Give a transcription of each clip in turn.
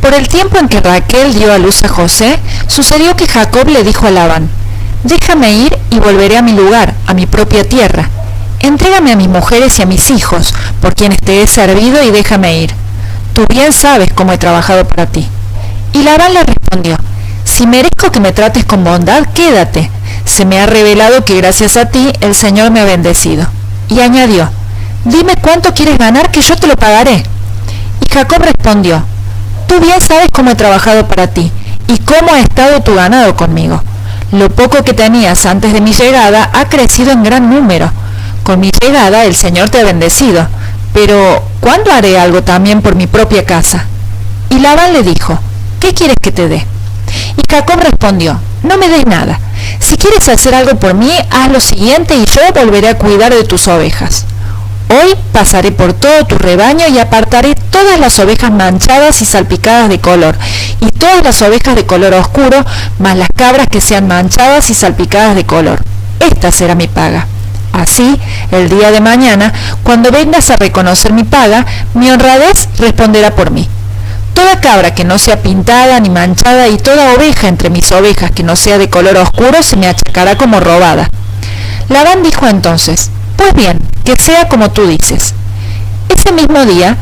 Por el tiempo en que Raquel dio a luz a José, sucedió que Jacob le dijo a Labán: «Déjame ir y volveré a mi lugar, a mi propia tierra. Entrégame a mis mujeres y a mis hijos, por quienes te he servido, y déjame ir. Tú bien sabes cómo he trabajado para ti». Y Labán le respondió: «Si merezco que me trates con bondad, quédate. Se me ha revelado que gracias a ti el Señor me ha bendecido». Y añadió: «Dime cuánto quieres ganar, que yo te lo pagaré». Y Jacob respondió: «Tú bien sabes cómo he trabajado para ti, y cómo ha estado tu ganado conmigo. Lo poco que tenías antes de mi llegada ha crecido en gran número. Con mi llegada el Señor te ha bendecido, pero ¿cuándo haré algo también por mi propia casa?». Y Labán le dijo: «¿Qué quieres que te dé?». Y Jacob respondió: «No me des nada. Si quieres hacer algo por mí, haz lo siguiente y yo volveré a cuidar de tus ovejas. Hoy pasaré por todo tu rebaño y apartaré todas las ovejas manchadas y salpicadas de color, y todas las ovejas de color oscuro, más las cabras que sean manchadas y salpicadas de color. Esta será mi paga. Así, el día de mañana, cuando vengas a reconocer mi paga, mi honradez responderá por mí. Toda cabra que no sea pintada ni manchada y toda oveja entre mis ovejas que no sea de color oscuro se me achacará como robada». Labán dijo entonces: «Pues bien, que sea como tú dices». Ese mismo día,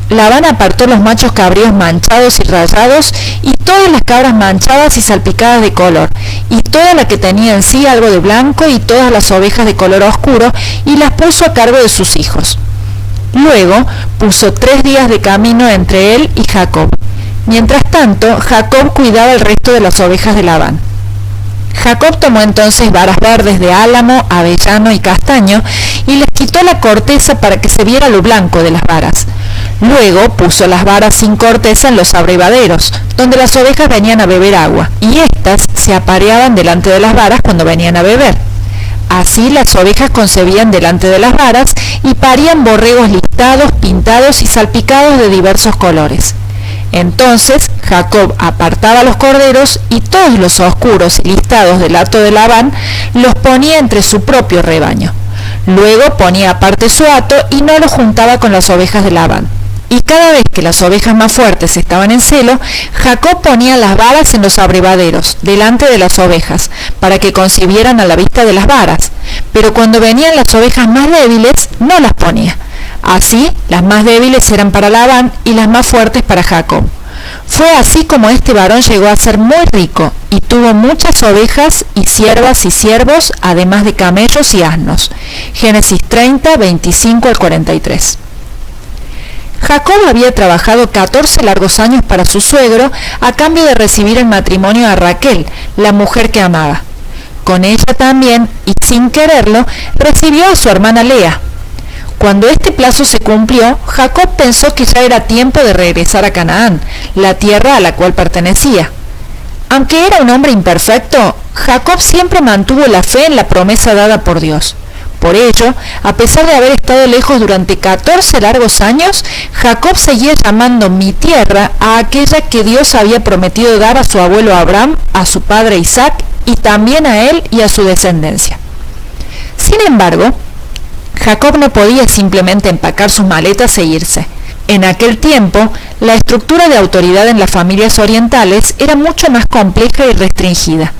Labán apartó los machos cabríos manchados y rayados, y todas las cabras manchadas y salpicadas de color, y toda la que tenía en sí algo de blanco, y todas las ovejas de color oscuro, y las puso a cargo de sus hijos. Luego puso 3 días de camino entre él y Jacob. Mientras tanto, Jacob cuidaba el resto de las ovejas de Labán. Jacob tomó entonces varas verdes de álamo, avellano y castaño, y les quitó la corteza para que se viera lo blanco de las varas. Luego puso las varas sin corteza en los abrevaderos, donde las ovejas venían a beber agua, y éstas se apareaban delante de las varas cuando venían a beber. Así las ovejas concebían delante de las varas y parían borregos listados, pintados y salpicados de diversos colores. Entonces Jacob apartaba los corderos, y todos los oscuros y listados del hato de Labán los ponía entre su propio rebaño. Luego ponía aparte su hato y no lo juntaba con las ovejas de Labán. Y cada vez que las ovejas más fuertes estaban en celo, Jacob ponía las varas en los abrevaderos, delante de las ovejas, para que concibieran a la vista de las varas. Pero cuando venían las ovejas más débiles, no las ponía. Así, las más débiles eran para Labán y las más fuertes para Jacob. Fue así como este varón llegó a ser muy rico, y tuvo muchas ovejas y siervas y siervos, además de camellos y asnos. Génesis 30, 25 al 43. Jacob había trabajado 14 largos años para su suegro a cambio de recibir en matrimonio a Raquel, la mujer que amaba. Con ella también, y sin quererlo, recibió a su hermana Lea. Cuando este plazo se cumplió, Jacob pensó que ya era tiempo de regresar a Canaán, la tierra a la cual pertenecía. Aunque era un hombre imperfecto, Jacob siempre mantuvo la fe en la promesa dada por Dios. Por ello, a pesar de haber estado lejos durante 14 largos años, Jacob seguía llamando mi tierra a aquella que Dios había prometido dar a su abuelo Abraham, a su padre Isaac, y también a él y a su descendencia. Sin embargo, Jacob no podía simplemente empacar sus maletas e irse. En aquel tiempo, la estructura de autoridad en las familias orientales era mucho más compleja y restringida.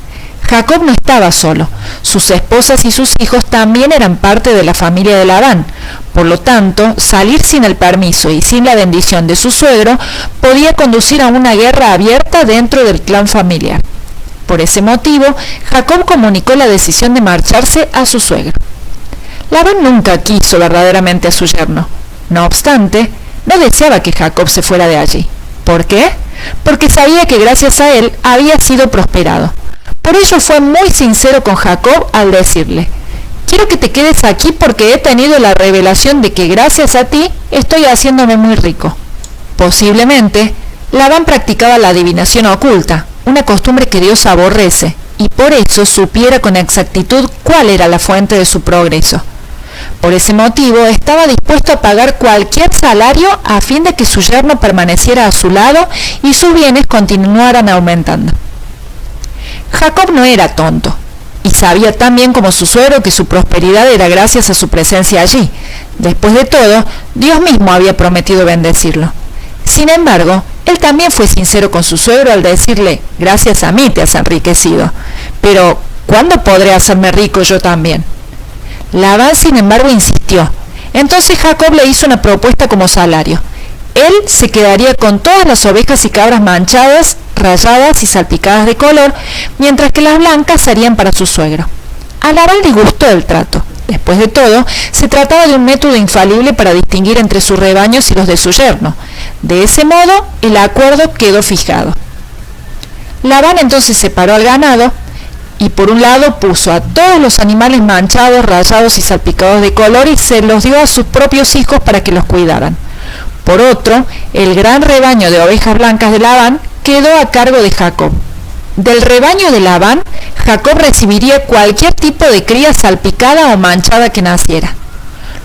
Jacob no estaba solo, sus esposas y sus hijos también eran parte de la familia de Labán. Por lo tanto, salir sin el permiso y sin la bendición de su suegro podía conducir a una guerra abierta dentro del clan familiar. Por ese motivo, Jacob comunicó la decisión de marcharse a su suegro. Labán nunca quiso verdaderamente a su yerno. No obstante, no deseaba que Jacob se fuera de allí. ¿Por qué? Porque sabía que gracias a él había sido prosperado. Por ello fue muy sincero con Jacob al decirle: quiero que te quedes aquí porque he tenido la revelación de que gracias a ti estoy haciéndome muy rico. Posiblemente, Labán practicaba la adivinación oculta, una costumbre que Dios aborrece, y por eso supiera con exactitud cuál era la fuente de su progreso. Por ese motivo, estaba dispuesto a pagar cualquier salario a fin de que su yerno permaneciera a su lado y sus bienes continuaran aumentando. Jacob no era tonto, y sabía tan bien como su suegro que su prosperidad era gracias a su presencia allí. Después de todo, Dios mismo había prometido bendecirlo. Sin embargo, Él también fue sincero con su suegro al decirle: gracias a mí te has enriquecido, pero ¿cuándo podré hacerme rico yo también? Labán, sin embargo, insistió. Entonces Jacob le hizo una propuesta como salario. Él se quedaría con todas las ovejas y cabras manchadas, rayadas y salpicadas de color, mientras que las blancas serían para su suegro. A Labán le gustó el trato. Después de todo, se trataba de un método infalible para distinguir entre sus rebaños y los de su yerno. De ese modo, el acuerdo quedó fijado. Labán entonces separó al ganado y por un lado puso a todos los animales manchados, rayados y salpicados de color y se los dio a sus propios hijos para que los cuidaran. Por otro, el gran rebaño de ovejas blancas de Labán quedó a cargo de Jacob. Del rebaño de Labán, Jacob recibiría cualquier tipo de cría salpicada o manchada que naciera.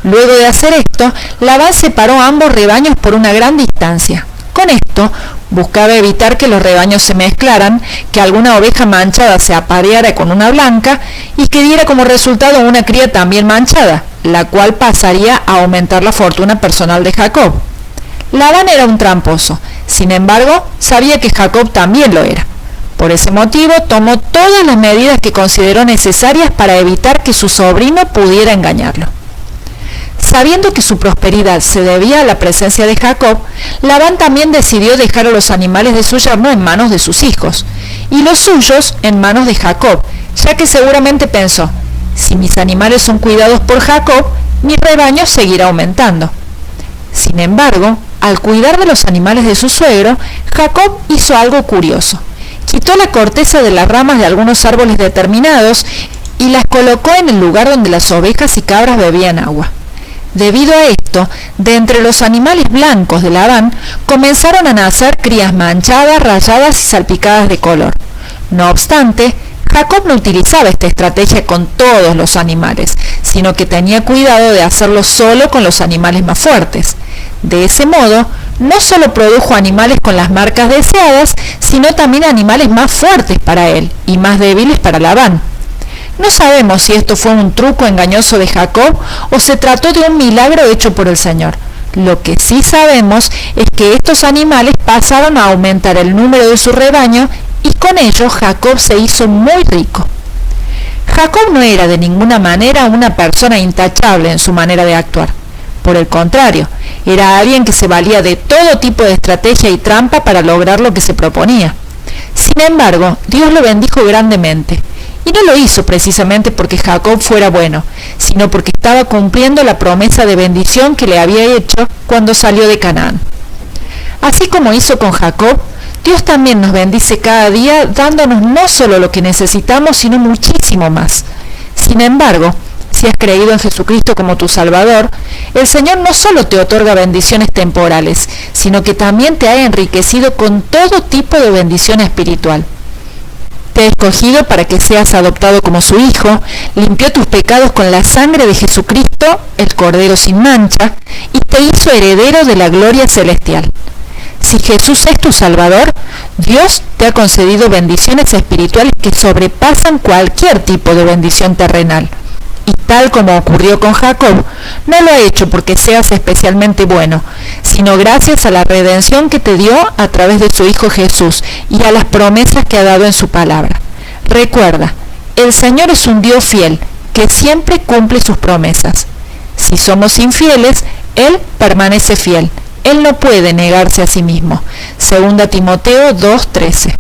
Luego de hacer esto, Labán separó ambos rebaños por una gran distancia. Con esto, buscaba evitar que los rebaños se mezclaran, que alguna oveja manchada se apareara con una blanca y que diera como resultado una cría también manchada, la cual pasaría a aumentar la fortuna personal de Jacob. Labán era un tramposo, sin embargo, sabía que Jacob también lo era. Por ese motivo, tomó todas las medidas que consideró necesarias para evitar que su sobrino pudiera engañarlo. Sabiendo que su prosperidad se debía a la presencia de Jacob, Labán también decidió dejar a los animales de su yerno en manos de sus hijos, y los suyos en manos de Jacob, ya que seguramente pensó: si mis animales son cuidados por Jacob, mi rebaño seguirá aumentando. Sin embargo, al cuidar de los animales de su suegro, Jacob hizo algo curioso. Quitó la corteza de las ramas de algunos árboles determinados y las colocó en el lugar donde las ovejas y cabras bebían agua. Debido a esto, de entre los animales blancos de Labán comenzaron a nacer crías manchadas, rayadas y salpicadas de color. No obstante, Jacob no utilizaba esta estrategia con todos los animales, sino que tenía cuidado de hacerlo solo con los animales más fuertes. De ese modo, no solo produjo animales con las marcas deseadas, sino también animales más fuertes para él y más débiles para Labán. No sabemos si esto fue un truco engañoso de Jacob o se trató de un milagro hecho por el Señor. Lo que sí sabemos es que estos animales pasaron a aumentar el número de su rebaño y con ello Jacob se hizo muy rico. Jacob no era de ninguna manera una persona intachable en su manera de actuar. Por el contrario, era alguien que se valía de todo tipo de estrategia y trampa para lograr lo que se proponía. Sin embargo, Dios lo bendijo grandemente. Y no lo hizo precisamente porque Jacob fuera bueno, sino porque estaba cumpliendo la promesa de bendición que le había hecho cuando salió de Canaán. Así como hizo con Jacob, Dios también nos bendice cada día dándonos no solo lo que necesitamos, sino muchísimo más. Sin embargo, si has creído en Jesucristo como tu Salvador, el Señor no solo te otorga bendiciones temporales, sino que también te ha enriquecido con todo tipo de bendición espiritual. Te ha escogido para que seas adoptado como su hijo, limpió tus pecados con la sangre de Jesucristo, el Cordero sin mancha, y te hizo heredero de la gloria celestial. Si Jesús es tu Salvador, Dios te ha concedido bendiciones espirituales que sobrepasan cualquier tipo de bendición terrenal. Y tal como ocurrió con Jacob, no lo ha hecho porque seas especialmente bueno, sino gracias a la redención que te dio a través de su Hijo Jesús y a las promesas que ha dado en su palabra. Recuerda, el Señor es un Dios fiel, que siempre cumple sus promesas. Si somos infieles, Él permanece fiel. Él no puede negarse a sí mismo. 2 Timoteo 2:13.